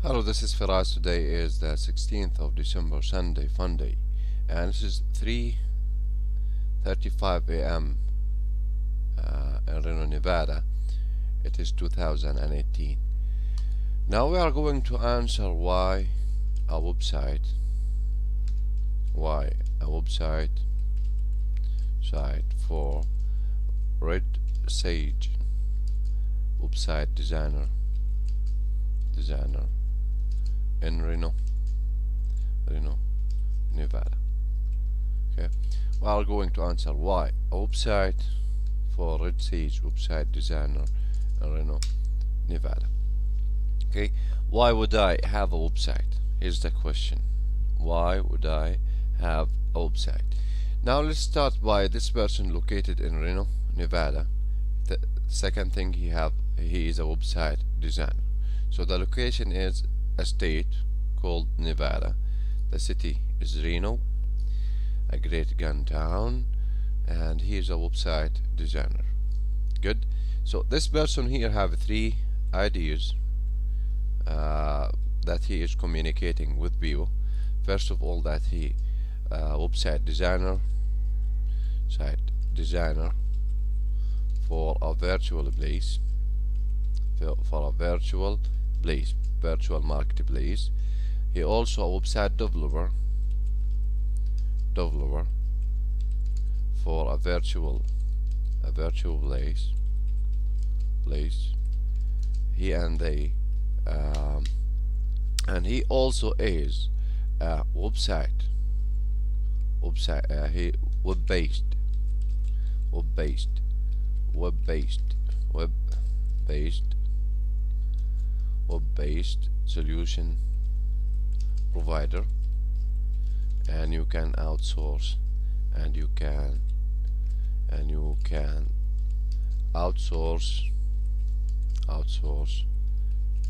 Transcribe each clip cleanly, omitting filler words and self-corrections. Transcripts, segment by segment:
Hello, this is Feras. Today is the 16th of December, Sunday, fun day, and this is 3:35 a.m. In Reno, Nevada. It is 2018. Now we are going to answer why a website site for Red Sage website designer in Reno, Nevada. Okay, we are going to answer why a website for Red Sage website designer in Reno, Nevada. Okay, why would I have a website? Here's the question: why would I have a website? Now let's start by this person located in Reno, Nevada. The second thing he is a website designer. So the location is a state called Nevada. The city is Reno, a great gun town, and he is a website designer. Good. So this person here have three ideas that he is communicating with people. First of all, that he website designer, site designer for a virtual place, for a virtual marketplace. He also a website developer for a virtual place. He and they and he also is a website he web-based solution provider, and you can outsource and you can outsource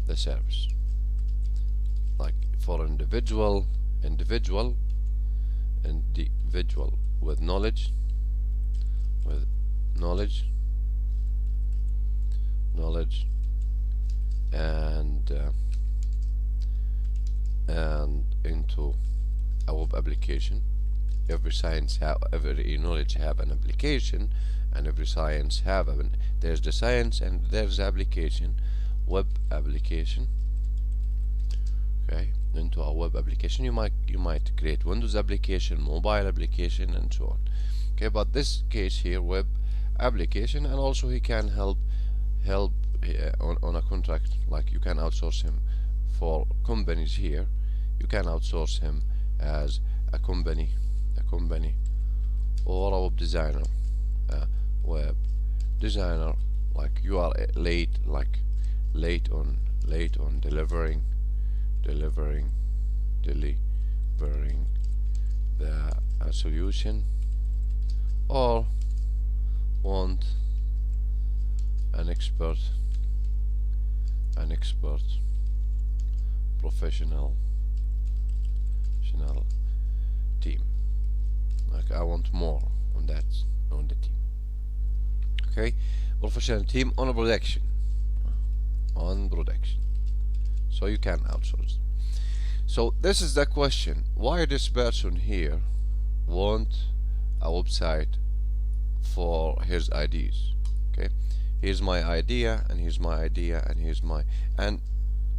the service, like for individual with knowledge and into a web application. Every knowledge have an application, and every science have there's the science and there's the application, web application. Okay, into a web application you might create Windows application, mobile application, and so on. Okay, but this case here, web application, and also he can help on a contract, like you can outsource him for companies here. You can outsource him as a company or a web designer, like you are late on delivering the solution, or want an expert professional team. Like I want more on the team. Okay, professional team on production. So you can outsource. So this is the question: why this person here want a website for his ideas? Okay, here's my idea, and here's my idea, and and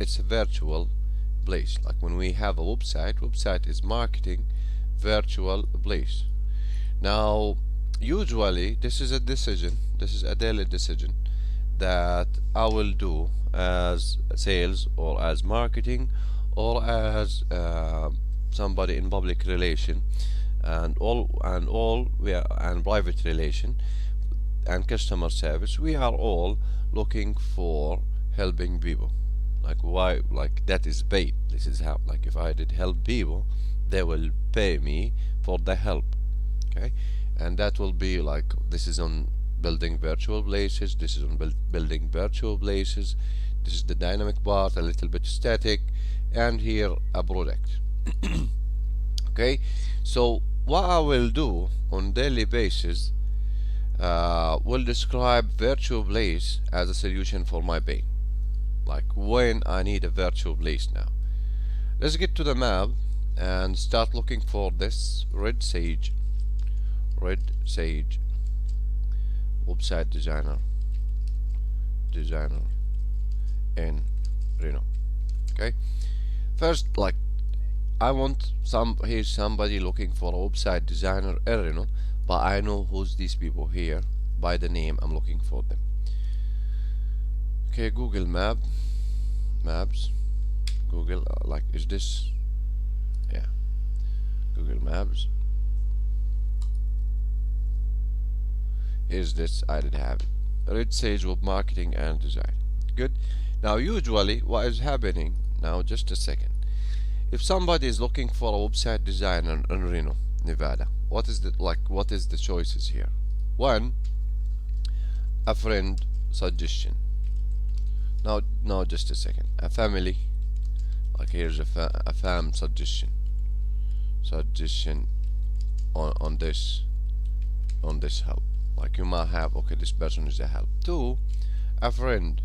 it's a virtual place. Like when we have a website is marketing virtual place. Now usually this is a daily decision that I will do as sales, or as marketing, or as somebody in public relation, and private relation and customer service. We are all looking for helping people. Like why? Like that is paid. This is how, like if I did help people, they will pay me for the help. Okay, and that will be like, this is on building virtual places, this is on building virtual places, this is the dynamic part, a little bit static, and here a product. Okay, so what I will do on daily basis, will describe virtual place as a solution for my pain. like when I need a virtual place now. Let's get to the map and start looking for this red sage website designer in Reno. Okay, first, like, I want here's somebody looking for a website designer in Reno, but I know who's these people here by the name. I'm looking for them. Okay, Google Maps, Google, like, is this, yeah, Google Maps. Here's this, I did have it. Red Sage Web Marketing and Design. Good. Now usually what is happening now, just a second, if somebody is looking for a website designer in Reno, Nevada, what is the choices here? One, a friend suggestion. Now just a second, a family, like here's a fam suggestion on this help. Like you might have, okay, this person is a help. Two, a friend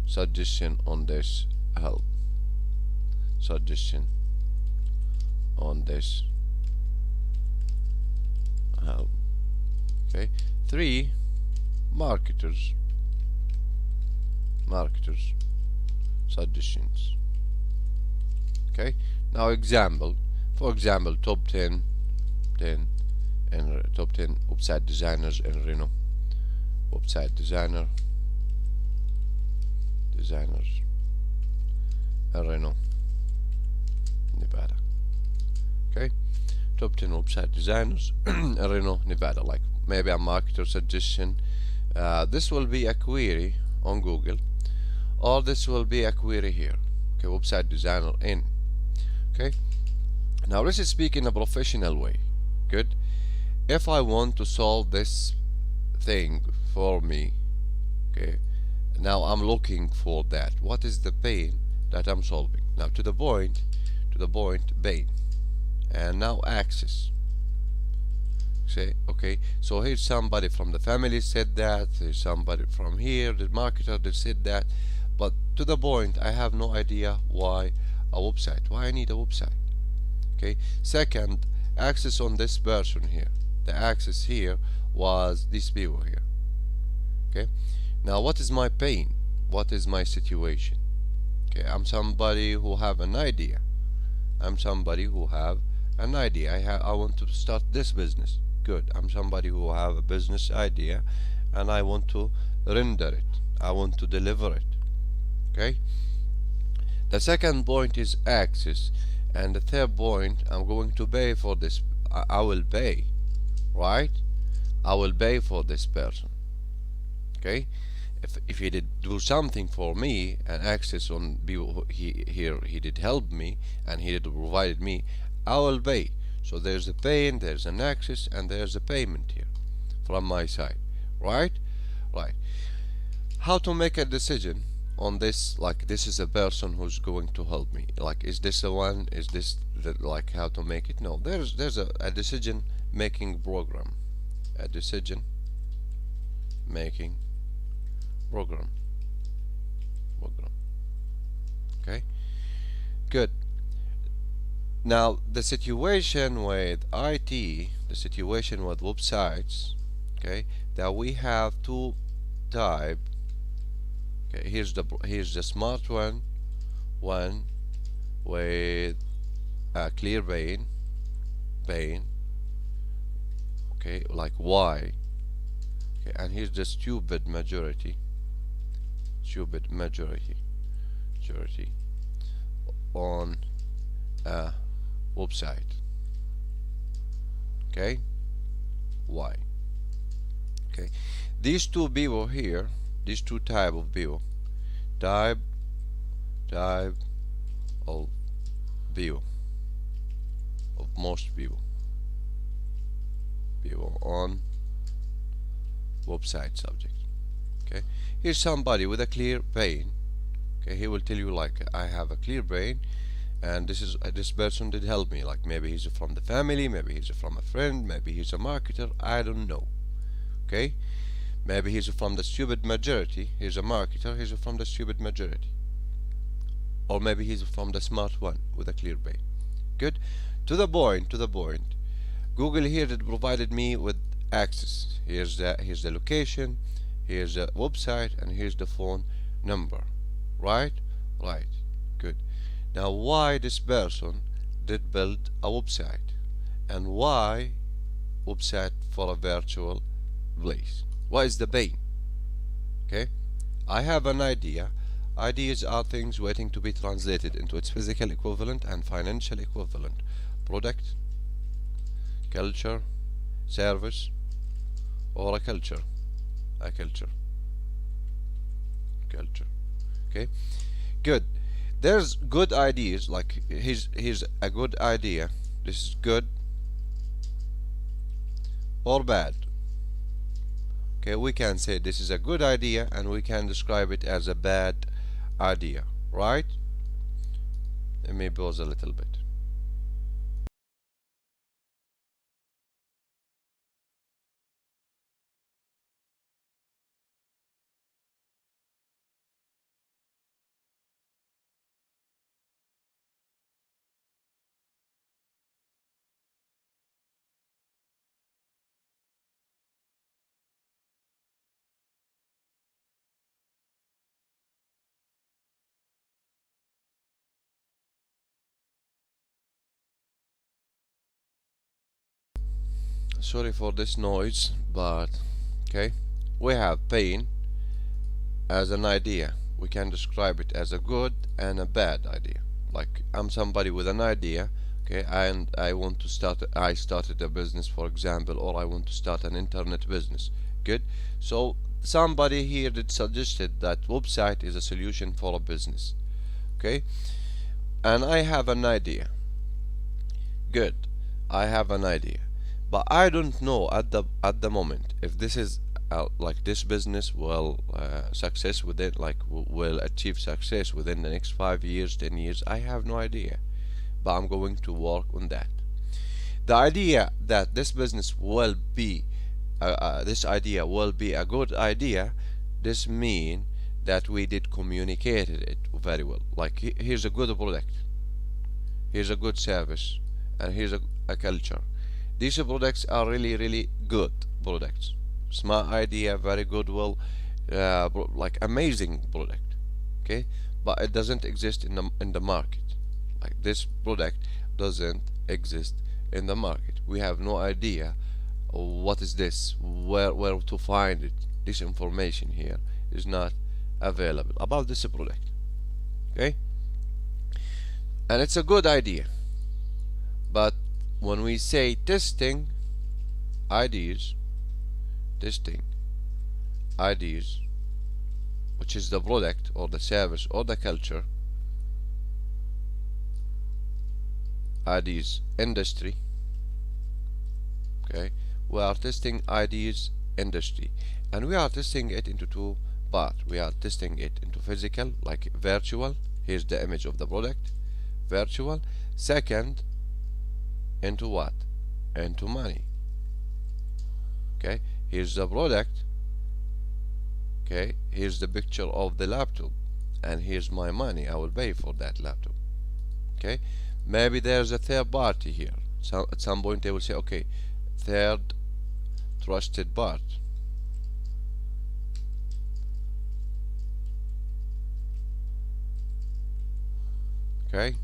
suggestion on this help, suggestion on this help. Okay. Three, marketers suggestions. Okay. Now for example, top 10 and top 10 website designers in Reno. Website designers in Reno, Nevada. Okay, top 10 website designers in Reno, Nevada. Like maybe a marketer suggestion. This will be a query on Google, or this will be a query here. Okay, website designer in. Okay, now let's speak in a professional way. Good. If I want to solve this thing for me, okay, now I'm looking for that. What is the pain that I'm solving? Now to the point, pain, and now access. Say, okay, so here's somebody from the family said that, there's somebody from here, the marketer that said that, but to the point, I have no idea why I need a website. Okay, second, access on this person here. The access here was these people here. Okay, now what is my pain? What is my situation? Okay, I'm somebody who have an idea. I want to start this business. Good. I'm somebody who have a business idea and I want to render it. I want to deliver it. Okay, the second point is access, and the third point, I'm going to pay for this. I will pay, right? I will pay for this person. Okay, if he did do something for me and access on he did help me and he did provide me, I will pay. So there's a pay, there's an access, and there's a payment here from my side, right? Right. How to make a decision on this? Like, this is a person who's going to help me. Like, is this the one? Is this the, like, how to make it? No, there's a decision making program. A decision making program. Okay, good. Now the situation with IT, the situation with websites, okay, that we have to type. Okay, here's the smart one with a clear pane, okay, like Y. Okay, and here's the stupid majority on a website. Okay, Y. Okay, these two people here, these two type of people, type of people, of most people on website subject. Okay, here's somebody with a clear pane. Okay, he will tell you, like, I have a clear pane, and this person did help me. Like, maybe he's from the family, maybe he's from a friend, maybe he's a marketer, I don't know. Okay, Maybe he's from the stupid majority. He's a marketer. He's from the stupid majority. Or maybe he's from the smart one with a clear brain. Good. To the point. To the point. Google here that provided me with access. Here's the location. Here's the website, and here's the phone number. Right? Right. Good. Now, why this person did build a website, and why website for a virtual place? What is the pain? Okay, I have an idea. Ideas are things waiting to be translated into its physical equivalent and financial equivalent. Product, culture, service, or a culture. A culture. Culture. Okay, good. There's good ideas, like here's a good idea. This is good or bad. Okay, we can say this is a good idea, and we can describe it as a bad idea, right? Let me pause a little bit. Sorry for this noise, but okay, we have pain as an idea. We can describe it as a good and a bad idea. Like, I'm somebody with an idea, okay, and I started a business, for example, or I want to start an internet business. Good. So somebody here that suggested that website is a solution for a business. Okay, and I have an idea. Good. I have an idea, but I don't know at the moment if this is like this business will success within, like will achieve success within the next 5 years, 10 years. I have no idea, but I'm going to work on that. The idea that this business will be this idea will be a good idea, this mean that we did communicated it very well. Like, here's a good product, here's a good service, and here's a culture. These products are really good products. Smart idea, very good, well, like amazing product. Okay, but it doesn't exist in the market. Like, this product doesn't exist in the market. We have no idea what is this, where to find it. This information here is not available about this product. Okay, and it's a good idea, but when we say testing ideas, which is the product or the service or the culture, ideas industry. Okay, we are testing ideas industry, and we are testing it into two parts. We are testing it into physical, like virtual. Here's the image of the product, virtual. Second, into what? Into money. Okay, here's the product. Okay, here's the picture of the laptop, and here's my money. I will pay for that laptop. Okay, maybe there's a third party here. So at some point they will say, okay, third trusted party. Okay,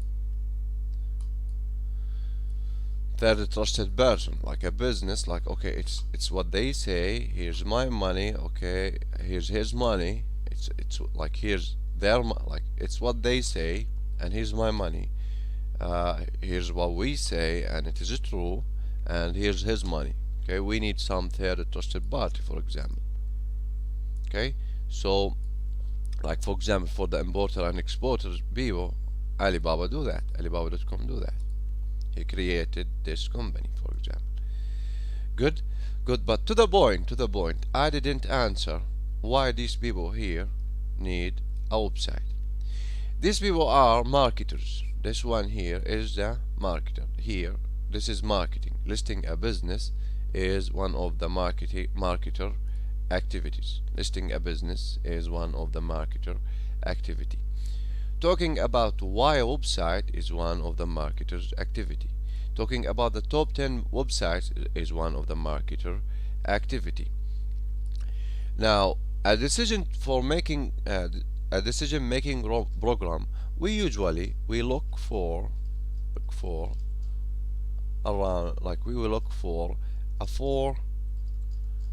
third trusted person, like a business, like, okay, it's what they say. Here's my money. Okay, here's his money. It's like, here's their like, it's what they say, and here's my money. Here's what we say, and it is true, and here's his money. Okay, we need some third trusted party, for example. Okay, so, like, for example, for the importer and exporter people, Alibaba do that, Alibaba.com do that. He created this company, for example. Good, good, but to the point, I didn't answer why these people here need a website. These people are marketers. This one here is the marketer. Here, this is marketing. Listing a business is one of the marketer activities. Listing a business is one of the marketer activity. Talking about why a website is one of the marketer's activity. Talking about the top 10 websites is one of the marketer activity. Now, a decision for making a decision making program, we look for around, like, we will look for a 4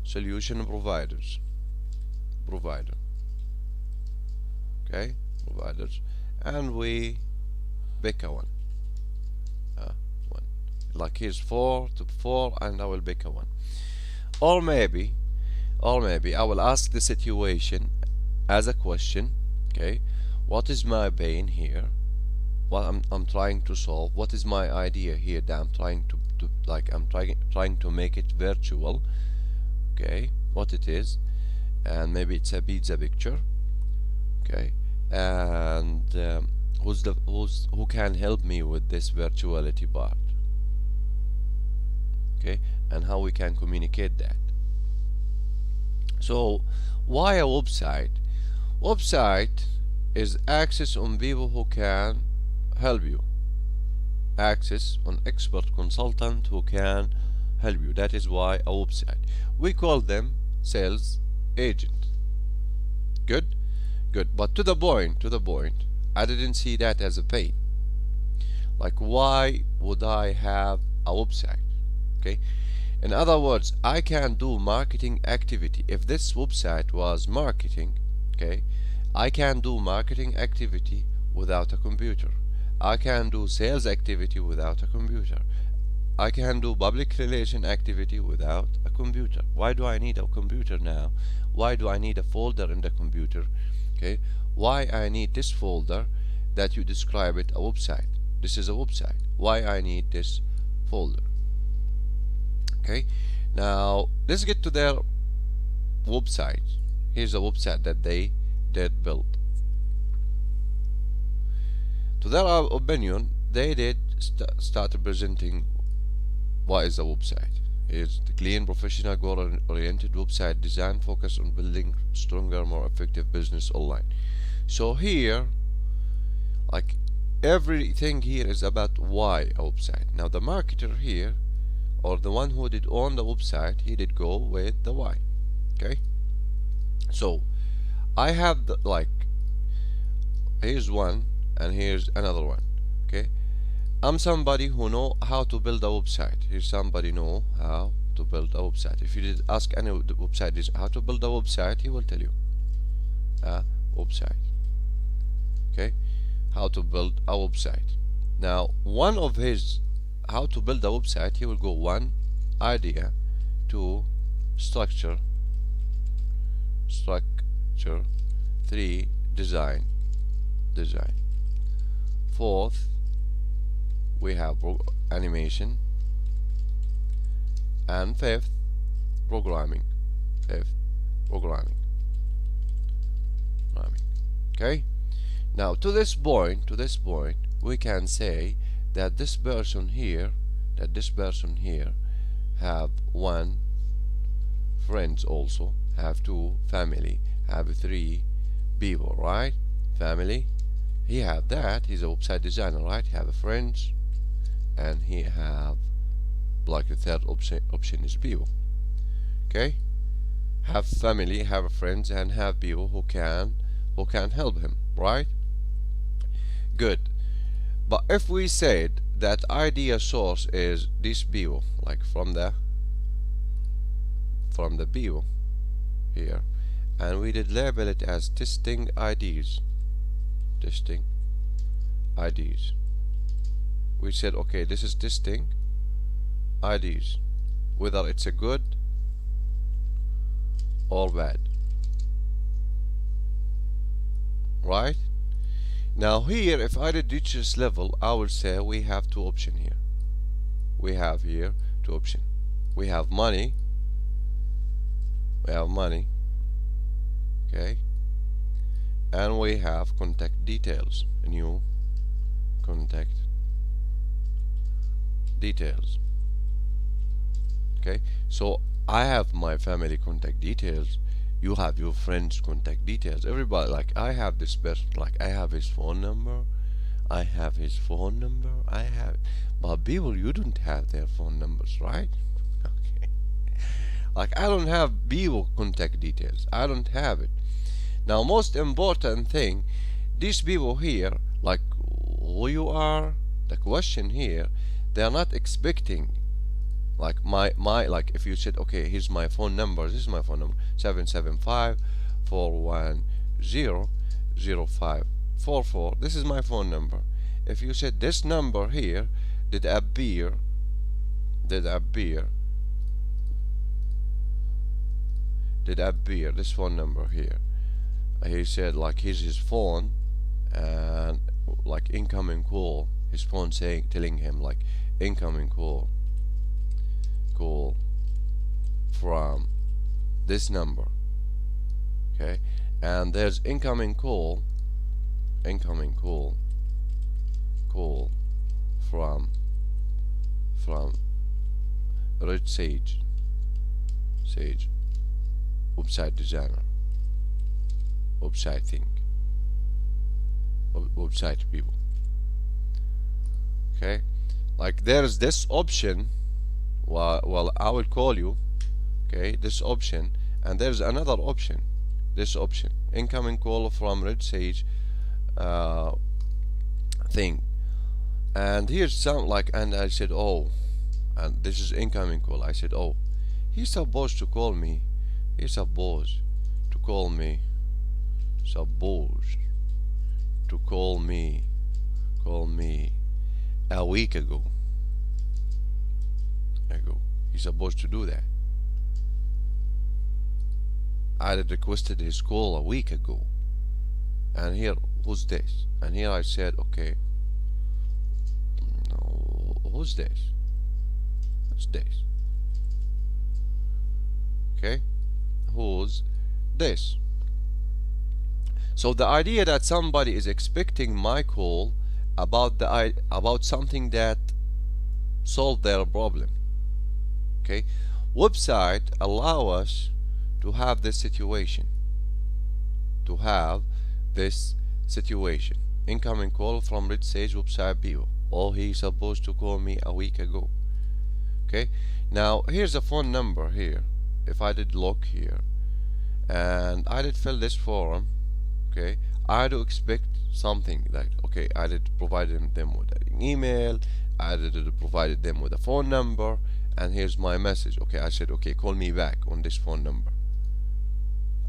solution provider, okay, providers, and we pick a one, one, like here's 4 to 4, and I will pick a one. Or maybe I will ask the situation as a question, okay, what is my pain here, what I'm trying to solve, what is my idea here that I'm trying to like, I'm trying to make it virtual, okay, what it is, and maybe it's a pizza picture, okay, and who can help me with this virtuality part, okay, and how we can communicate that. So why a website? Website is access on people who can help you, access on expert consultant who can help you. That is why a website. We call them sales agent. Good, good. But to the point, I didn't see that as a pain. Like, why would I have a website? Okay. In other words, I can do marketing activity. If this website was marketing, okay, I can do marketing activity without a computer. I can do sales activity without a computer. I can do public relation activity without a computer. Why do I need a computer now? Why do I need a folder in the computer? Okay, why I need this folder that you describe it a website? This is a website. Why I need this folder? Okay, now let's get to their website. Here's a website that they did build. To their opinion, they did start presenting what is a website. It's the clean, professional, goal-oriented website design focused on building stronger, more effective business online. So here, like, everything here is about why a website. Now the marketer here, or the one who did own the website, he did go with the why. Okay, so I have the, like, here's one and here's another one. Okay, I'm somebody who know how to build a website. Here's somebody know how to build a website. If you did ask any website is how to build a website, he will tell you a website. Okay, how to build a website. Now one of his how to build a website, he will go 1 idea, 2 structure, 3 design, 4th we have animation, and 5th programming. Okay, now to this point we can say that this person here have 1 friends, also have 2 family, have 3 people, right? Family, he have that, he's a website designer, right? He have a friends, and he have, like, the third option is people. Okay, have family, have friends, and have people who can help him, right? Good. But if we said that idea source is this people, like from the people here, and we did label it as testing IDs, we said, okay, this is testing IDs, whether it's a good or bad, right? Now here, if I did reach this level, I will say we have 2 options here. We have here 2 options. We have money, okay, and we have contact details, new contact details. Okay, so I have my family contact details, you have your friends contact details, everybody, like I have this person, like I have his phone number, I have his phone number, I have, but people, you don't have their phone numbers, right? Okay. Like I don't have people contact details, I don't have it. Now most important thing, these people here, like who you are, the question here, they are not expecting, like my like if you said, okay, here's my phone number, this is my phone number, 775-410-0544, this is my phone number. If you said this number here did appear did appear did appear this phone number here, he said like here's his phone, and like incoming call, his phone saying, telling him like incoming call from this number, okay, and there's incoming call from Red Sage website designer, website thing, website people, okay. Like there's this option, well I will call you, okay, this option, and there's another option, this option, incoming call from Red Sage thing, and here's some like, and I said, oh, and this is incoming call, I said, oh, he's supposed to call me, he's supposed to call me a week ago. He's supposed to do that. I had requested his call a week ago, and here, who's this? And here I said, okay, no, who's this? What's this? Okay, who's this? So the idea that somebody is expecting my call about something that solved their problem. Okay, website allow us to have this situation, incoming call from Red Sage website people, oh, he's supposed to call me a week ago. Okay, now here's a phone number here. If I did look here and I did fill this form, okay, I do expect something like, okay, I did provided them with an email, I did provided them with a phone number, and here's my message. Okay, I said, okay, call me back on this phone number.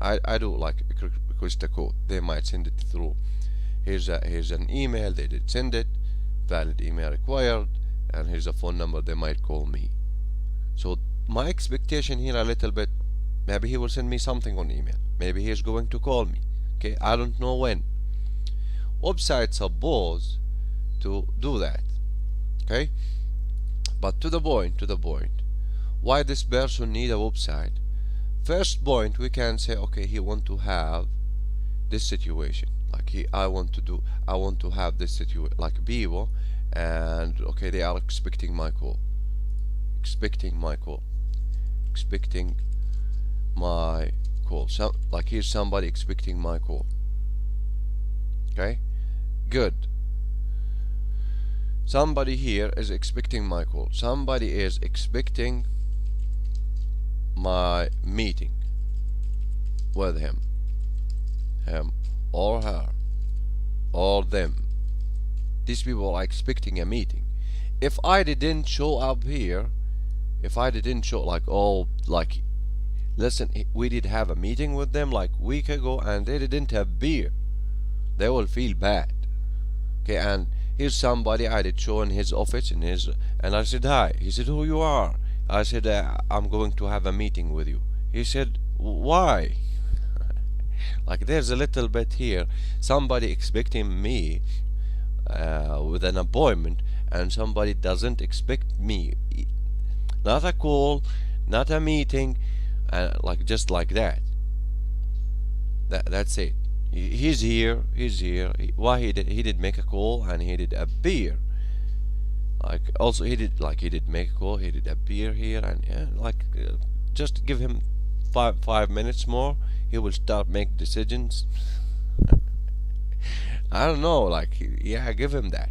I do like request a code, they might send it through. Here's an email, they did send it, valid email required, and here's a phone number, they might call me. So my expectation here a little bit, maybe he will send me something on email, maybe he's going to call me, okay, I don't know when. Website supposed to do that, okay. But to the point, why this person need a website? First point, we can say, okay, he want to have this situation, like I want to have this situation, like people, and okay, they are expecting my call, so like here's somebody expecting my call. Okay, good. Somebody here is expecting my call, somebody is expecting my meeting with him or her or them. These people are expecting a meeting. If I didn't show up here, if I didn't show, like, oh, like, listen, we did have a meeting with them like a week ago and they didn't have beer, they will feel bad. Okay, and here's somebody I did show in his office, and I said hi. He said, who you are? I said, I'm going to have a meeting with you. He said, why? Like there's a little bit here, somebody expecting me with an appointment, and somebody doesn't expect me, not a call, not a meeting, like just like that. That's it. He's here. Why he did make a call and he did appear. Like also he did make a call, he did appear here, and yeah, like just give him 5 minutes more, he will start make decisions. I don't know, like, yeah, give him that.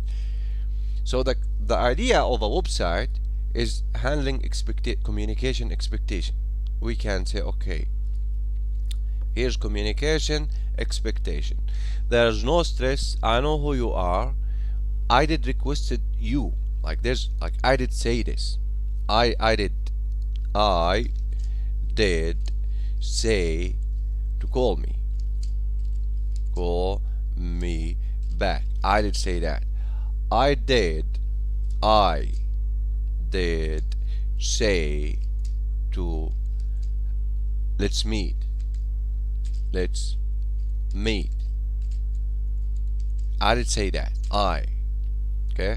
So the idea of a website is handling communication expectation. We can say, okay, here's communication expectation. There's no stress. I know who you are. I did requested you. Like, there's like, I did say this. I did say to call me. Call me back. I did say that. I did say to let's meet. Let's meet. I did say that. Okay.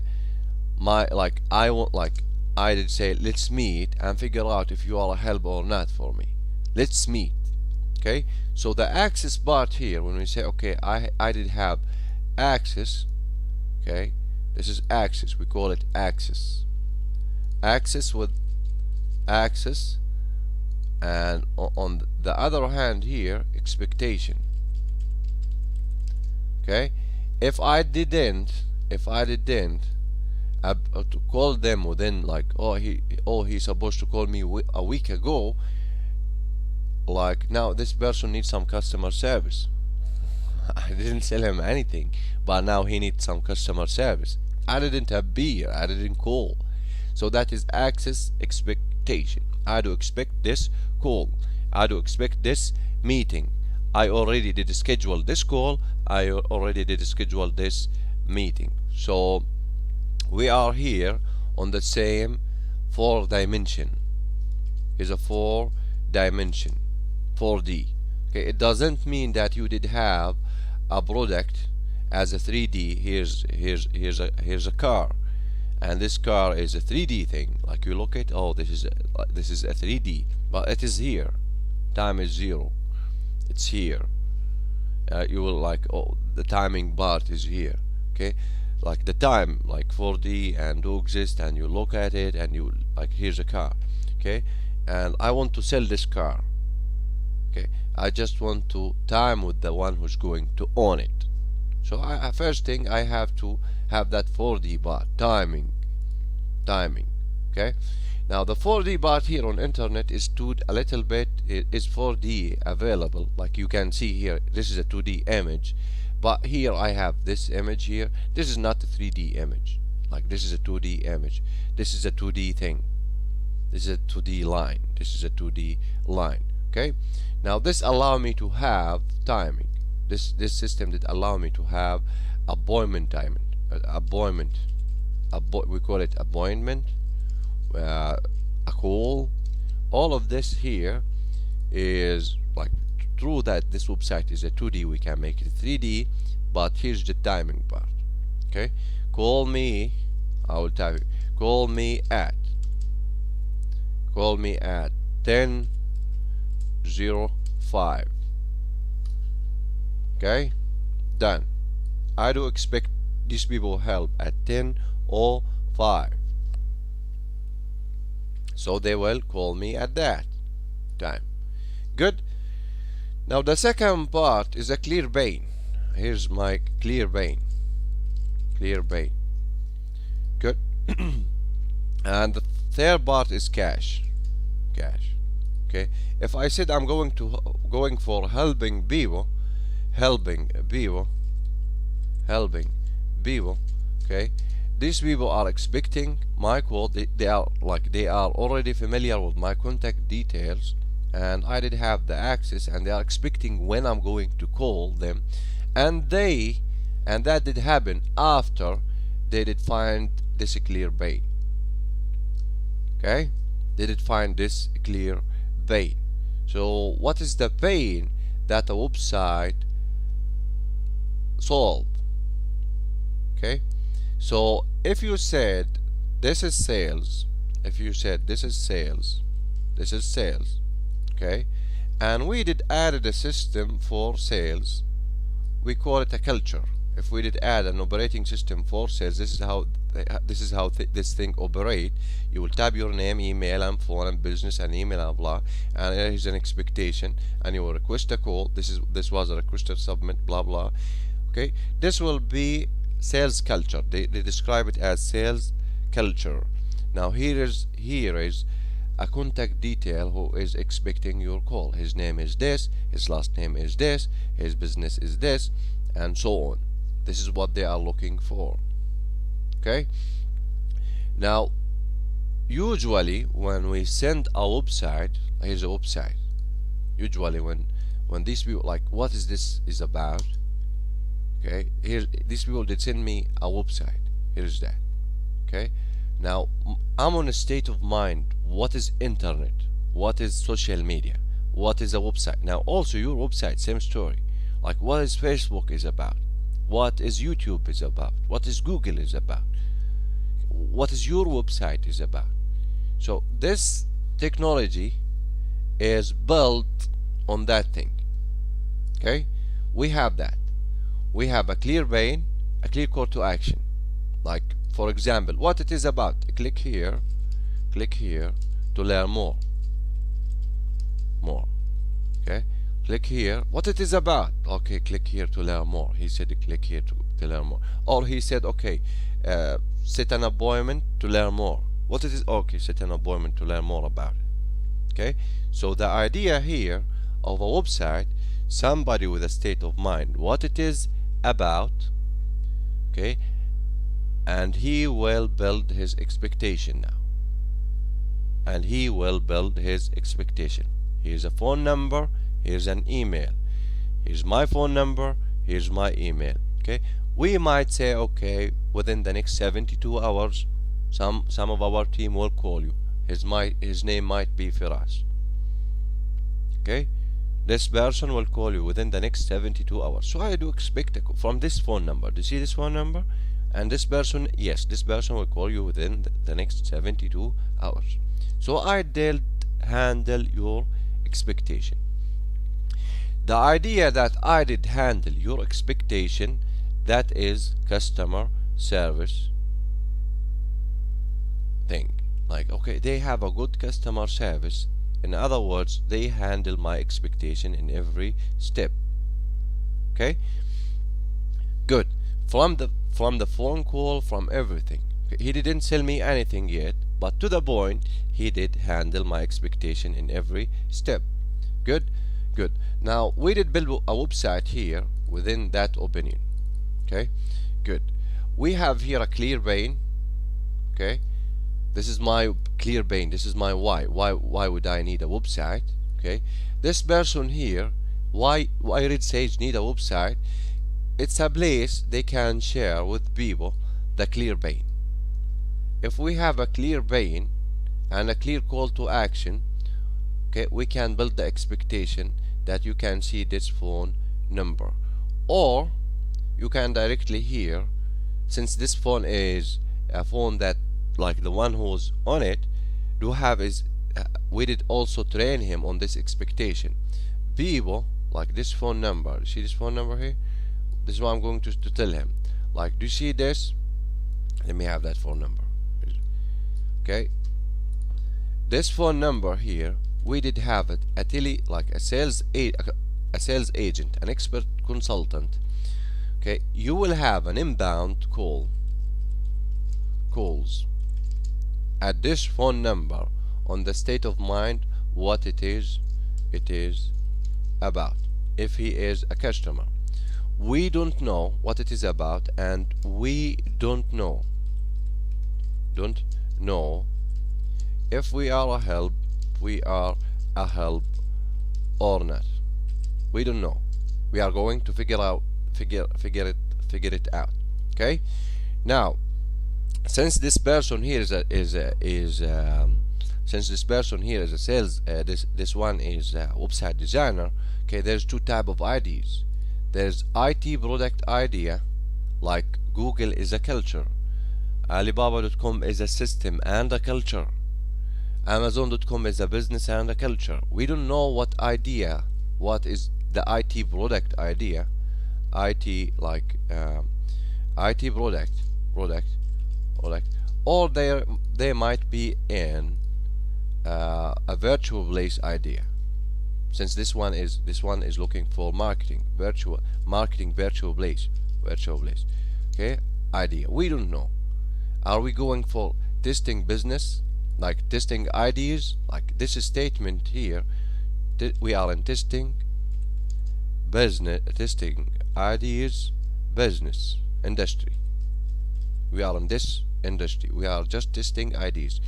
I did say let's meet and figure out if you are a help or not for me. Let's meet. Okay. So the access part here, when we say, okay, I did have access. Okay. This is access. We call it access. Access with access, and on the other hand here, expectation. Okay. If I didn't to call them within, like, he's supposed to call me a week ago, like, now this person needs some customer service. I didn't sell him anything, but now he needs some customer service. I didn't appear, I didn't call. So that is access expectation. I do expect this call. I do expect this meeting. I already did schedule this call. I already did schedule this meeting. So we are here on the same 4-dimension. Is a 4-dimension, 4D. Okay, it doesn't mean that you did have a product as a 3D. Here's a car, and this car is a 3D thing. Like, you look at, oh, this is a 3D, but it is here. Time is 0. It's here. You will, like, oh, the timing part is here. Okay, like the time, like 4D and do exist, and you look at it and you, like, here's a car. Okay, and I want to sell this car. Okay, I just want to time with the one who's going to own it. So first thing, I have to have that 4D part, timing. Okay, now the 4D part here on internet is a little bit, is 4D available. Like, you can see here, this is a 2D image, but here I have this image here. This is not a 3D image. Like, this is a 2D image. This is a 2D thing. This is a 2D line. This is a 2D line. Okay, now this allow me to have timing. This system did allow me to have appointment timing. We call it appointment, a call. All of this here is, like, true that this website is a 2D, we can make it 3D, but here's the timing part. Okay, call me, I will type it, call me at 10:05. Okay, done. I do expect these people help at 10:05, so they will call me at that time. Good. Now the second part is a clear pane. Here's my clear pane. Good. And the third part is cache. Okay, if I said I'm going for helping people, okay, these people are expecting my call. They are already familiar with my contact details, and I did have the access, and they are expecting when I'm going to call them, and that did happen after they did find this clear pane. Okay, they did find this clear pane. So what is the pane that a website solve? Okay, so if you said this is sales, okay, and we did added a system for sales, we call it a culture. if we did add an operating system for sales, this is how this thing operate. You will type your name, email, and phone, and business, and email, and blah, and there is an expectation, and you will request a call. This was a requested submit, blah blah. Okay, this will be sales culture. They describe it as sales culture. Now here is a contact detail who is expecting your call. His name is this, his last name is this, his business is this, and so on. This is what they are looking for. Okay, now usually when we send a website, here's a website. Usually when these people, like, what is this is about? Okay, here these people did send me a website. Here is that. Okay, now I'm on a state of mind. What is internet? What is social media? What is a website? Now also your website, same story. Like, what is Facebook is about? What is YouTube is about? What is Google is about? What is your website is about? So this technology is built on that thing. Okay, we have that. We have a clear vein, a clear call to action. Like, for example, what it is about. Click here to learn more. Okay, click here, what it is about. Okay, click here to learn more. He said click here to learn more. Or he said, okay, set an appointment to learn more. What it is? Okay, set an appointment to learn more about it. Okay, so the idea here of a website, somebody with a state of mind, what it is about. Okay, and he will build his expectation now. And he will build his expectation. Here's a phone number, here's an email. Here's my phone number, here's my email. Okay, we might say, okay, within the next 72 hours, some of our team will call you. His name might be Feras. Okay, this person will call you within the next 72 hours. So I do expect a call from this phone number. Do you see this phone number? And this person, yes, this person will call you within the next 72 hours. So I did handle your expectation. The idea that I did handle your expectation, that is customer service thing. Like, okay, they have a good customer service. In other words, they handle my expectation in every step. Okay, good. From the phone call, from everything. Okay, he didn't sell me anything yet, but to the point, he did handle my expectation in every step. Good. Now we did build a website here within that opinion. Okay, good. We have here a clear vein. Okay, this is my clear vein. This is my why. Why would I need a website? Okay, this person here, why Red Sage need a website? It's a place they can share with people the clear vein. If we have a clear vein and a clear call to action, okay, we can build the expectation that you can see this phone number, or you can directly here, since this phone is a phone that, like the one who's on it, do have is we did also train him on this expectation. People like this phone number, see this phone number here, this is what I'm going to tell him. Like, do you see this? Let me have that phone number. Okay, this phone number here, we did have it like a sales agent, an expert consultant. Okay, you will have an inbound calls at this phone number on the state of mind, what it is about. If he is a customer, we don't know what it is about, and we don't know if we are a help or not. We don't know. We are going to figure it out. Okay, now since this person here is since this person here is a sales, this one is a website designer. Okay, there's two type of IDs. There's IT product idea, like Google is a culture, Alibaba.com is a system and a culture, Amazon.com is a business and a culture. We don't know what is the IT product idea. IT, like IT product product, or they might be in a virtual place idea. Since this one is looking for marketing virtual place, okay, idea. We don't know. Are we going for testing business, like testing ideas, like this statement here? We are in testing business, testing ideas, business industry. We are in this industry. We are just testing ideas.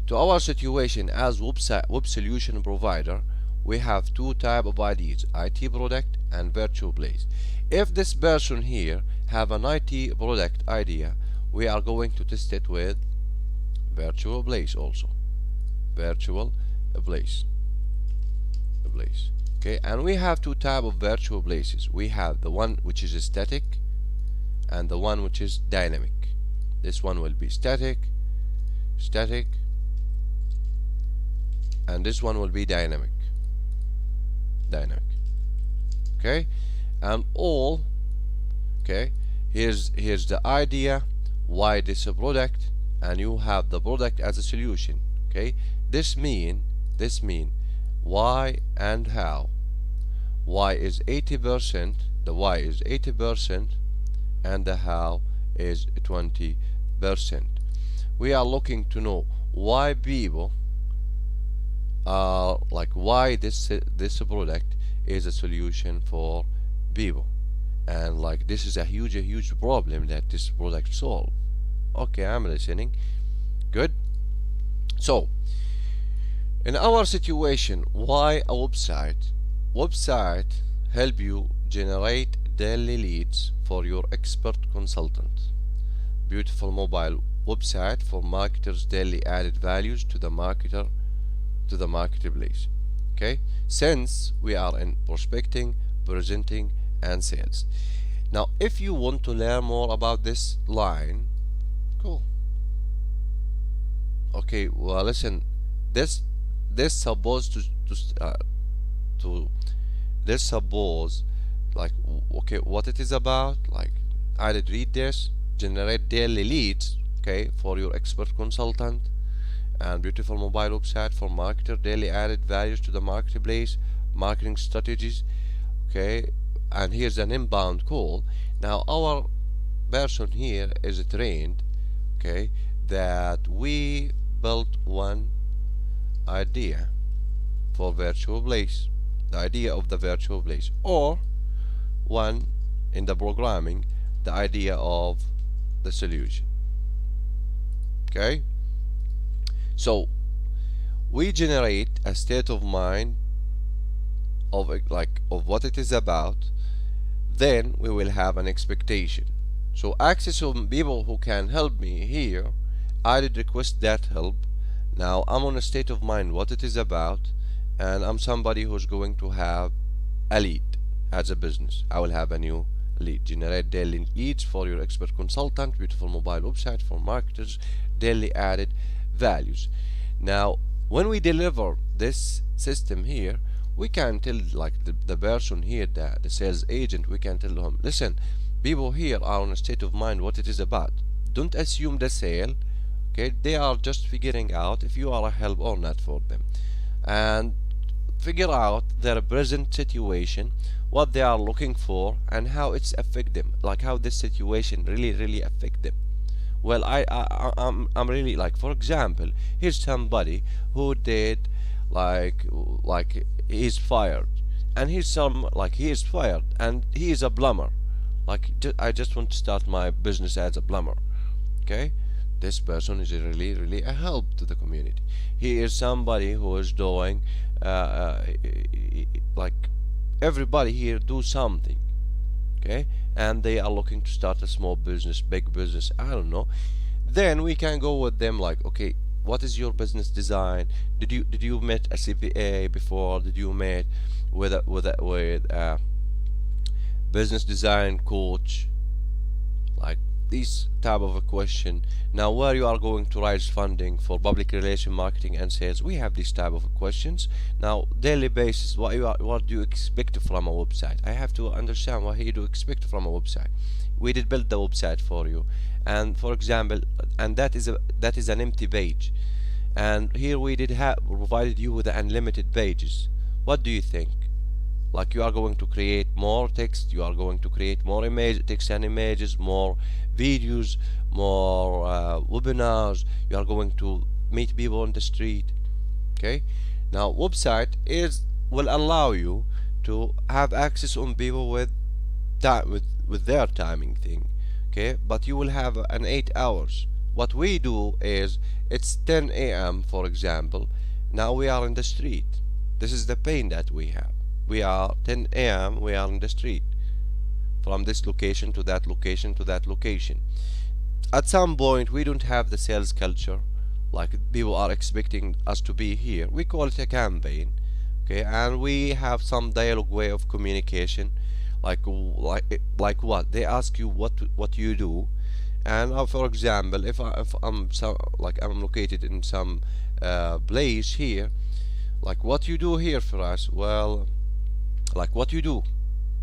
To our situation as web solution provider, we have two type of ideas: IT product and virtual place. If this person here have an IT product idea, we are going to test it with virtual place also. Virtual place. Okay, and we have two type of virtual places. We have the one which is static and the one which is dynamic. This one will be static, and this one will be dynamic. Okay, and all, okay, here's the idea, why this a product, and you have the product as a solution. Okay, this mean why and how. Why is 80%, the why is 80%, and the how is 20%. We are looking to know why people are like, why this product is a solution for people, and like this is a huge problem that this product solve. Okay, I'm listening. Good. So in our situation, why a website help you generate daily leads for your expert consultant. Beautiful mobile website for marketers, daily added values to the marketplace. Okay, since we are in prospecting, presenting, and sales. Now if you want to learn more about this line, cool. Okay, well listen, this supposed to this suppose, like, okay, what it is about, like I did read this: generate daily leads, okay, for your expert consultant, and beautiful mobile website for marketer, daily added values to the marketplace, marketing strategies. Okay, and here's an inbound call. Now our person here is trained, okay, that we built one idea for virtual place, the idea of the virtual place, or one in the programming, the idea of the solution. Okay, so we generate a state of mind of what it is about. Then we will have an expectation. So access of people who can help me here, I did request that help. Now I'm on a state of mind what it is about, and I'm somebody who's going to have a lead as a business. I will have a new lead. Generate daily leads for your expert consultant, beautiful mobile website for marketers, daily added values. Now when we deliver this system here, we can tell, like, the person here, the sales agent, we can tell him, listen, people here are on a state of mind what it is about. Don't assume the sale. Okay, they are just figuring out if you are a help or not for them, and figure out their present situation, what they are looking for, and how it's affect them, like how this situation really affect them. Well, I'm really, like, for example, here's somebody who did like he's fired, and he is fired, and he is a plumber. Like, I just want to start my business as a plumber. Okay, this person is really a help to the community. He is somebody who is doing like everybody here do something. Okay, and they are looking to start a small business, big business, I don't know. Then we can go with them, like, okay, what is your business design? Did you met a CPA before? Did you met with a business design coach? Like, this type of a question. Now, where you are going to raise funding for public relation, marketing, and sales, we have these type of questions. Now, daily basis, what do you expect from a website? I have to understand what you do expect from a website. We did build the website for you, and for example, and that is an empty page, and here we did have provided you with unlimited pages. What do you think? Like, you are going to create more text, you are going to create more image text and images, more videos, more webinars, you are going to meet people on the street. Okay, now website is will allow you to have access on people with time, with their timing thing. Okay, but you will have an 8 hours. What we do is, it's 10 a.m. for example, now we are in the street. This is the pain that we have. We are 10 a.m. we are in the street, from this location to that location to that location. At some point we don't have the sales culture, like people are expecting us to be here. We call it a campaign. Okay, and we have some dialogue way of communication, like what they ask you what you do. And for example, if I'm I'm located in some place here, like what you do here for us, well, like what you do,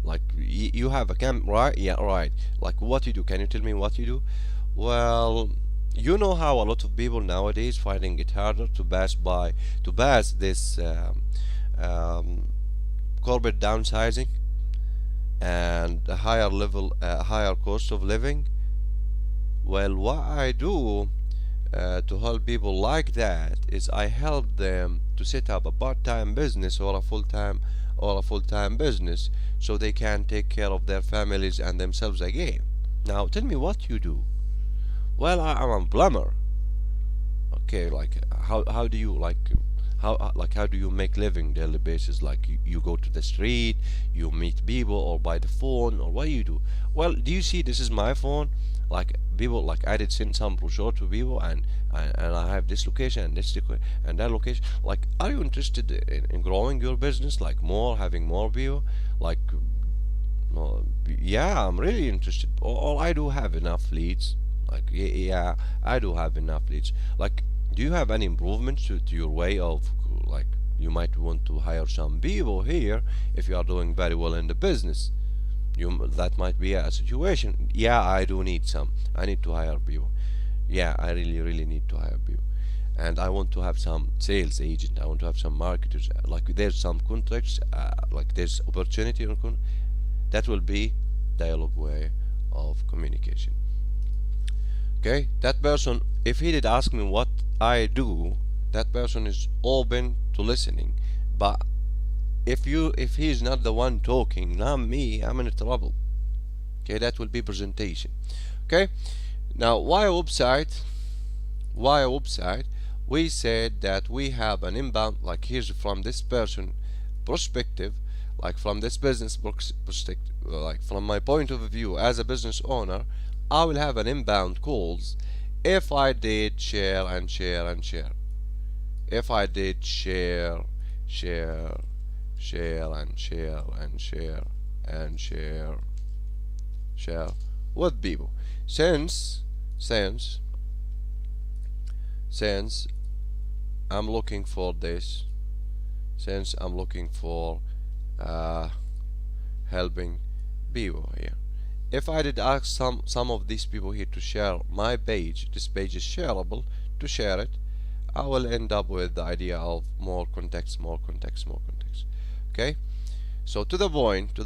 like you have a camp, right? Yeah, right. Like what you do, can you tell me what you do? Well, you know how a lot of people nowadays finding it harder to pass this um, corporate downsizing and a higher level, higher cost of living. Well, what I do to help people like that is I help them to set up a part-time business or a full-time business, so they can take care of their families and themselves again. Now tell me what you do. Well, I'm a plumber. Okay, like how do you how do you make living daily basis? Like you go to the street, you meet people, or by the phone, or what do you do? Well, do you see this is my phone? Like people, like I did send some brochure to people, and I have this location and this and that location. Like, are you interested in growing your business, like more, having more people? Like, yeah, I'm really interested. Or I do have enough leads. Like, yeah, I do have enough leads. Like, do you have any improvements to your way of, like, you might want to hire some people here if you are doing very well in the business? That might be a situation. Yeah, I do need some. I need to hire people. Yeah, I really need to hire people, and I want to have some sales agent. I want to have some marketers. Like there's some contracts. Like there's opportunity that will be dialogue way of communication. Okay, that person, if he did ask me what I do, that person is open to listening. But if he is not the one talking, not me, I'm in trouble. Okay, that will be presentation. Okay, now why a website? Why a website? We said that we have an inbound, like here's from this person perspective, like from this business perspective, like from my point of view as a business owner, I will have an inbound calls if I did share and share and share. If I did share and share and share with people. Since I'm looking for this, since I'm looking for helping people here, if I did ask some of these people here to share my page, this page is shareable, to share it, I will end up with the idea of more contacts. Okay, so to the point,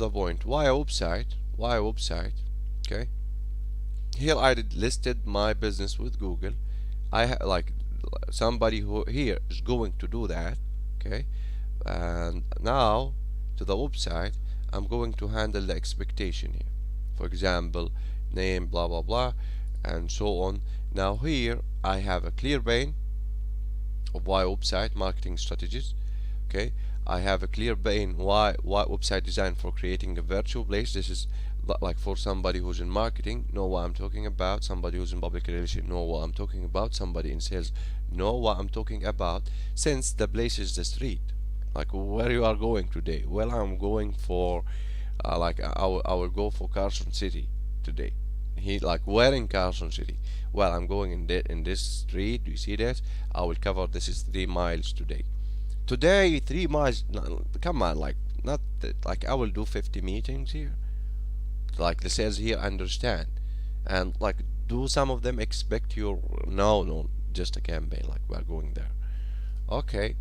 why a website? Okay, here I did listed my business with Google. Like somebody who here is going to do that. Okay, and now to the website, I'm going to handle the expectation here. For example, name, blah blah blah, and so on. Now here I have a clear vein of why website marketing strategies. Okay, I have a clear vein why website design for creating a virtual place. This is like for somebody who's in marketing, know what I'm talking about. Somebody who's in public relations, know what I'm talking about. Somebody in sales, know what I'm talking about. Since the place is the street, like where you are going today? Well, I'm going for I will go for Carson City today. He like, where in Carson City? Well, I'm going in this street. Do you see that? I will cover this is 3 miles today. Today 3 miles. No, come on, like not like I will do 50 meetings here. Like the sales here understand, and like do some of them expect your no, just a campaign like we're going there. Okay,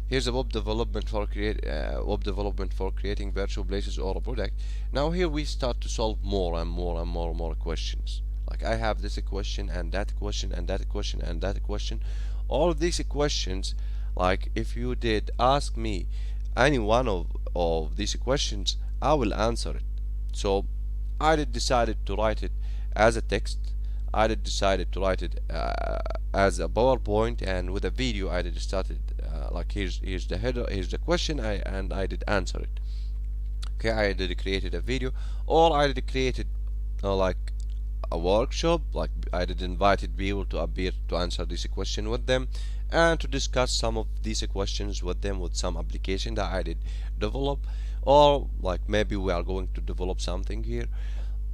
here's a web development for creating virtual places or a product. Now here we start to solve more and more and more and more questions. Like I have this question and that question and that question and that question. All of these questions, like if you did ask me any one of these questions, I will answer it. So I did decided to write it as a text. I did decided to write it as a PowerPoint, and with a video I did started like here's the header, here's the question, I did answer it. Okay, I did created a video, or I did created like a workshop, like I did invited people to appear to answer this question with them and to discuss some of these questions with them with some application that I did develop, or like maybe we are going to develop something here,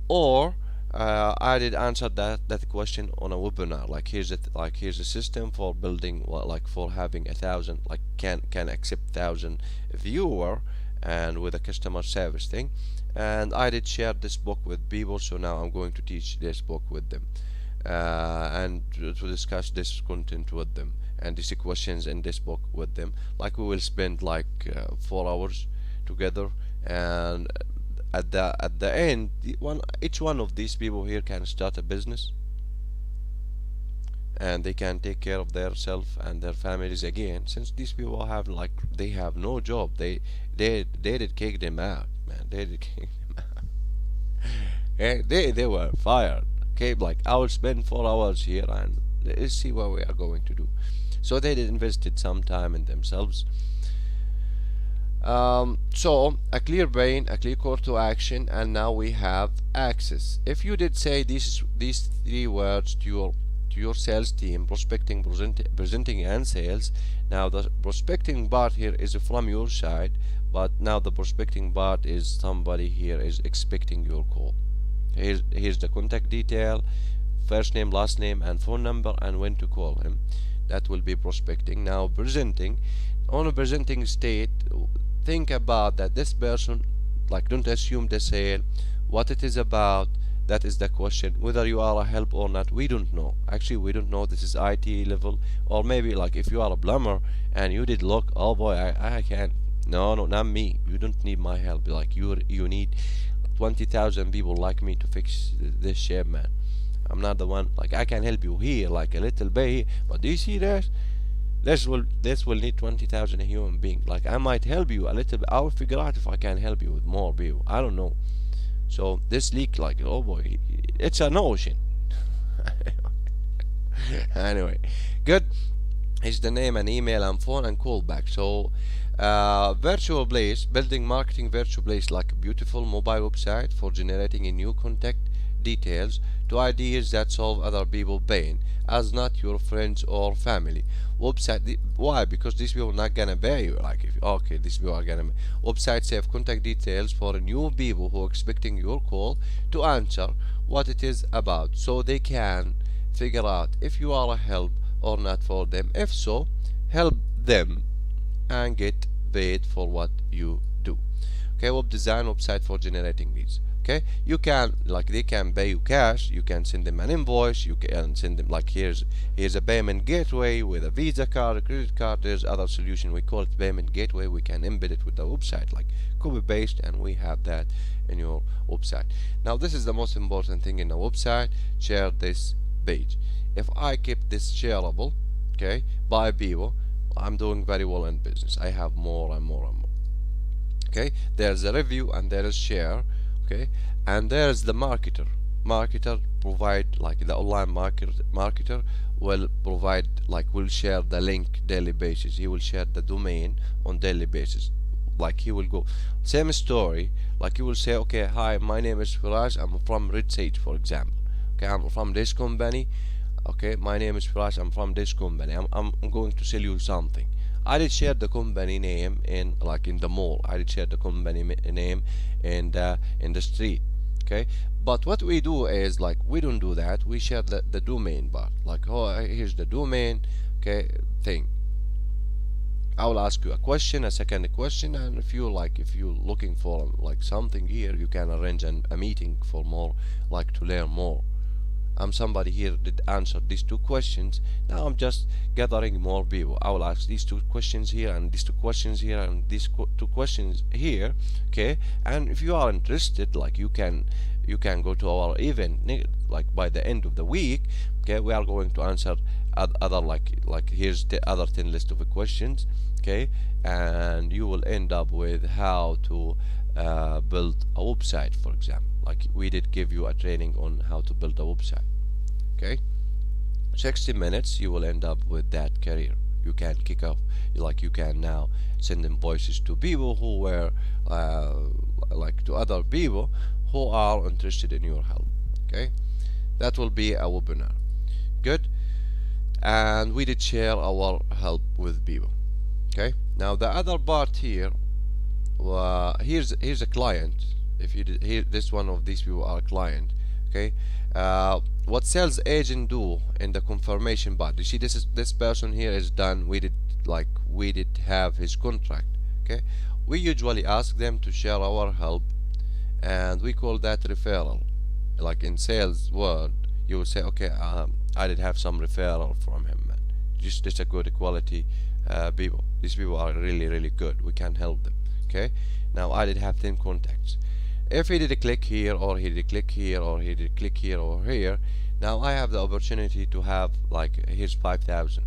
or I did answer that question on a webinar. Like here's a system for building, like for having 1,000, like can accept 1,000 viewer, and with a customer service thing. And I did share this book with people, so now I'm going to teach this book with them, and to discuss this content with them and these questions in this book with them. Like we will spend like 4 hours together, and at the end, each one of these people here can start a business, and they can take care of themselves and their families again, since these people have like they have no job. They did kick them out, man. They did kick them out. They were fired. Okay, like I will spend 4 hours here and let's see what we are going to do. So they did invested some time in themselves. So a clear brain, a clear call to action, and now we have access. If you did say these 3 words to your sales team: prospecting, presenting, and sales. Now the prospecting part here is from your side, but now the prospecting part is somebody here is expecting your call. Here's the contact detail, first name, last name, and phone number, and when to call him. That will be prospecting. Now presenting. On a presenting state, think about that this person, like don't assume the sale, what it is about. That is the question. Whether you are a help or not, we don't know. Actually, we don't know. This is IT level, or maybe like if you are a plumber and you did look, oh boy, I can't. No, not me. You don't need my help. Like you need 20,000 people like me to fix this ship, man. I'm not the one. Like I can help you here, like a little bit here, but do you see that? This will need 20,000 human being. Like I might help you a little bit. I will figure out if I can help you with more people. I don't know. So this leak, like, oh boy, it's an ocean. Anyway, good. Here's the name and email and phone and callback. So virtual place, building marketing virtual place, like a beautiful mobile website for generating a new contact details to ideas that solve other people pain, as not your friends or family. Website, why? Because these people are not gonna pay you. Like if okay, these people are gonna website save contact details for new people who are expecting your call to answer what it is about, so they can figure out if you are a help or not for them. If so, help them and get paid for what you do. Okay, web design website for generating leads. Okay, you can, like, they can pay you cash, you can send them an invoice, you can send them, like, here's a payment gateway with a Visa card, a credit card. There's other solution, we call it payment gateway. We can embed it with the website, like copy paste, and we have that in your website. Now this is the most important thing in the website: share this page. If I keep this shareable, okay, by people, I'm doing very well in business. I have more and more and more. Okay, there's a review and there is share. Okay, and there's the marketer provide, like the online marketer will provide, like will share the link daily basis. He will share the domain on daily basis. Like he will go same story, like he will say, okay, hi, my name is Feras, I'm from Red Sage, for example. Okay, I'm from this company. Okay, my name is Feras, I'm from this company. I'm going to sell you something. I did share the company name in, like in the mall. I did share the company name in the street. Okay, but what we do is like we don't do that. We share the domain part. Like, oh, here's the domain, okay, thing. I will ask you a question, a second question, and if you're looking for like something here, you can arrange a meeting for more, like to learn more. I'm somebody here did answer these two questions. Now I'm just gathering more people. I will ask these two questions here and these two questions here and these two questions here. Okay, and if you are interested, like you can go to our event like by the end of the week. Okay, we are going to answer other like here's the other 10 list of questions. Okay, and you will end up with how to build a website, for example. Like we did give you a training on how to build a website. Okay, 60 minutes you will end up with that career. You can kick off, like you can now send invoices to people who were like to other people who are interested in your help. Okay, that will be a webinar. Good. And we did share our help with people. Okay, now the other part here, here's a client. If you did here, this one of these people are a client. Okay, what sales agent do in the confirmation part? You see, this person here is done. We did have his contract. Okay, we usually ask them to share our help, and we call that referral. Like in sales word, you will say, okay, I did have some referral from him, man. Just a good quality people. These people are really good. We can help them. Okay, now I did have 10 contacts. If he did a click here, or he did click here, or he did click here or here, now I have the opportunity to have like here's 5,000.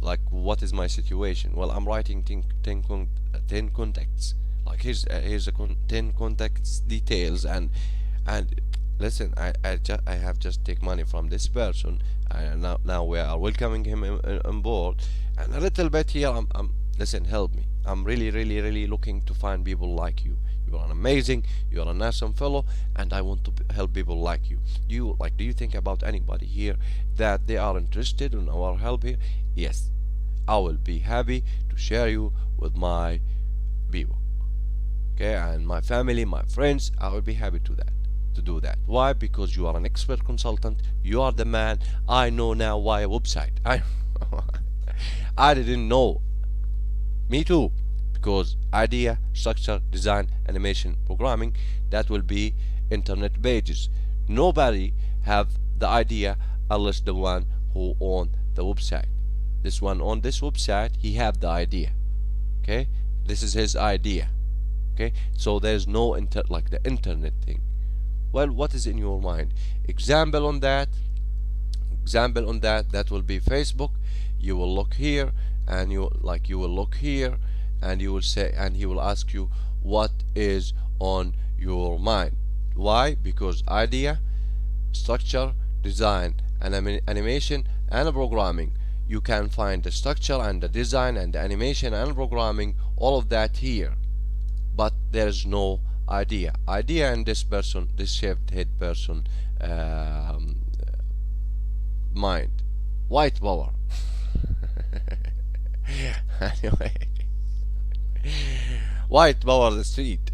Like, what is my situation? Well, I'm writing 10 contacts. Like here's 10 contacts details, and listen, I have just take money from this person, and now we are welcoming him on board, and a little bit here. Listen, help me. I'm really looking to find people like you. You are amazing. You are an awesome fellow, and I want to help people like you. Do you think about anybody here that they are interested in our help here? Yes, I will be happy to share you with my people. Okay, and my family, my friends. I will be happy to do that. Why? Because you are an expert consultant. You are the man. I know now why a website. I didn't know. Me too. Because idea, structure, design, animation, programming, that will be internet pages. Nobody have the idea unless the one who own the website. This one on this website, he have the idea. Okay, this is his idea. Okay, so there's no like the internet thing. Well, what is in your mind? Example on that, that will be Facebook. You will look here, and you will look here, and you will say, and he will ask you what is on your mind. Why? Because idea, structure, design, and animation and programming. You can find the structure and the design and the animation and programming, all of that here, but there's no idea in this person, this shaved head person mind. White power. Anyway, white power the street.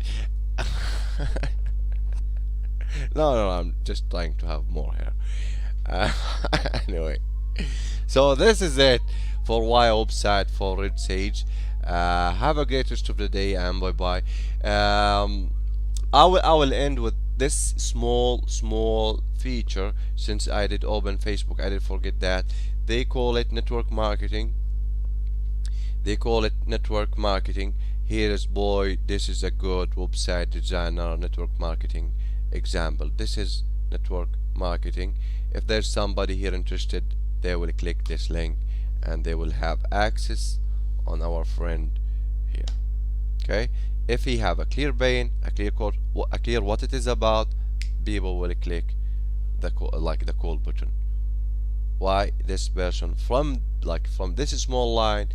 No, I'm just trying to have more here. Anyway, so this is it for why website for Red Sage. Have a great rest of the day, and bye bye. I will end with this small feature. Since I did open Facebook, I did forget that they call it network marketing. Here is, boy, this is a good website designer network marketing example. This is network marketing. If there's somebody here interested, they will click this link and they will have access on our friend here. Okay, if he have a clear pane, a clear code, a clear what it is about, people will click the call button. Why? This person from this small line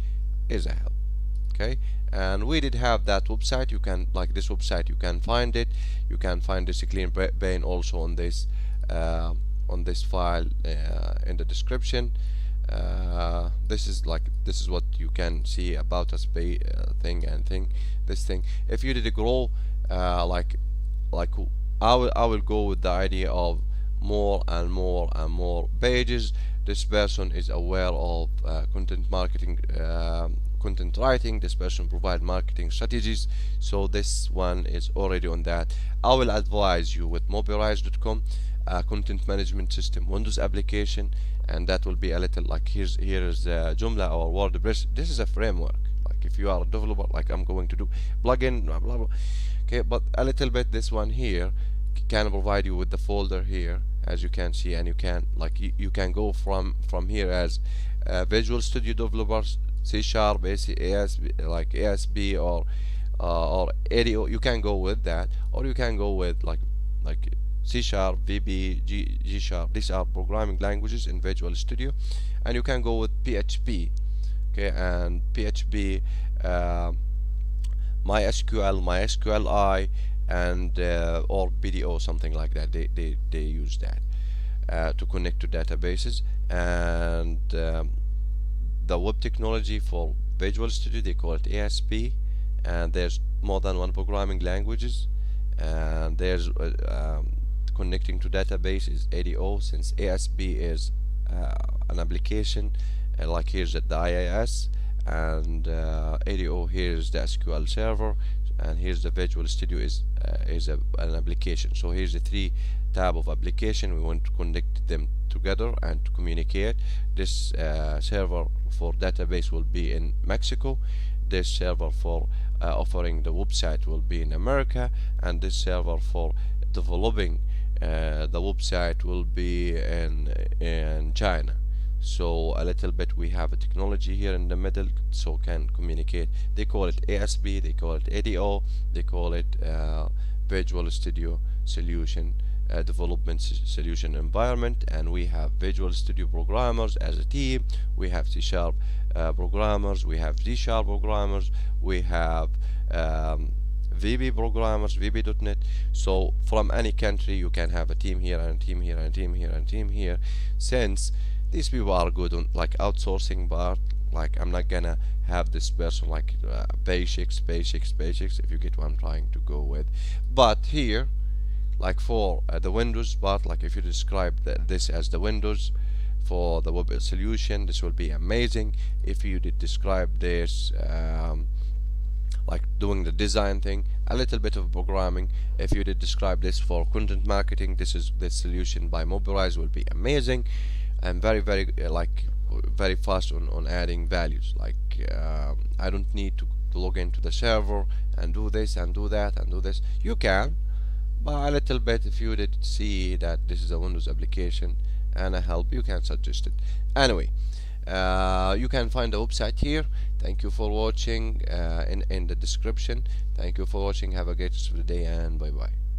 is a help. Okay, and we did have that website. You can this website, you can find it. You can find this clean pane also on this file in the description. This is what you can see about us this thing. If you did grow I will go with the idea of more and more and more pages. This person is aware of content marketing, content writing. This person provide marketing strategies, so this one is already on that. I will advise you with mobilize.com, content management system, Windows application, and that will be a little like here's Joomla or WordPress. This is a framework. Like if you are a developer, like I'm going to do plugin, blah blah blah. Okay, but a little bit this one here can provide you with the folder here, as you can see, and you can like you can go from here as Visual Studio developers, C Sharp, ASB, like ASB or ADO. You can go with that, or you can go with like C Sharp, VB, G Sharp. These are programming languages in Visual Studio, and you can go with PHP. Okay, and PHP, MySQL, MySQLi, and or BDO, something like that. They use that to connect to databases. And the web technology for Visual Studio, they call it ASP, and there's more than one programming languages. And there's connecting to databases, ADO, since ASP is an application, like here's the IIS, and ADO, here's the SQL server, and here's the Visual Studio is an application. So here's the three tab of application. We want to connect them together and to communicate. This server for database will be in Mexico. This server for offering the website will be in America, and this server for developing the website will be in China. So a little bit we have a technology here in the middle, so can communicate. They call it ASP, they call it ADO, they call it Visual Studio Solution Development Solution Environment. And we have Visual Studio programmers as a team. We have C Sharp programmers, we have D Sharp programmers, we have VB programmers, VB.NET. So from any country you can have a team here and a team here and a team here and a team here, since these people are good on like outsourcing, but like I'm not gonna have this person like basics, if you get what I'm trying to go with. But here, like for the Windows part, like if you describe this as the Windows for the web solution, this will be amazing. If you did describe this like doing the design thing, a little bit of programming, if you did describe this for content marketing, this solution by Mobilize will be amazing, and very like very fast on adding values. Like I don't need to log into the server and do this and do that and do this. You can, but a little bit, if you did see that this is a Windows application and a help, you can suggest it. Anyway, you can find the website here. Thank you for watching, in the description. Thank you for watching. Have a great rest of the day, and bye bye.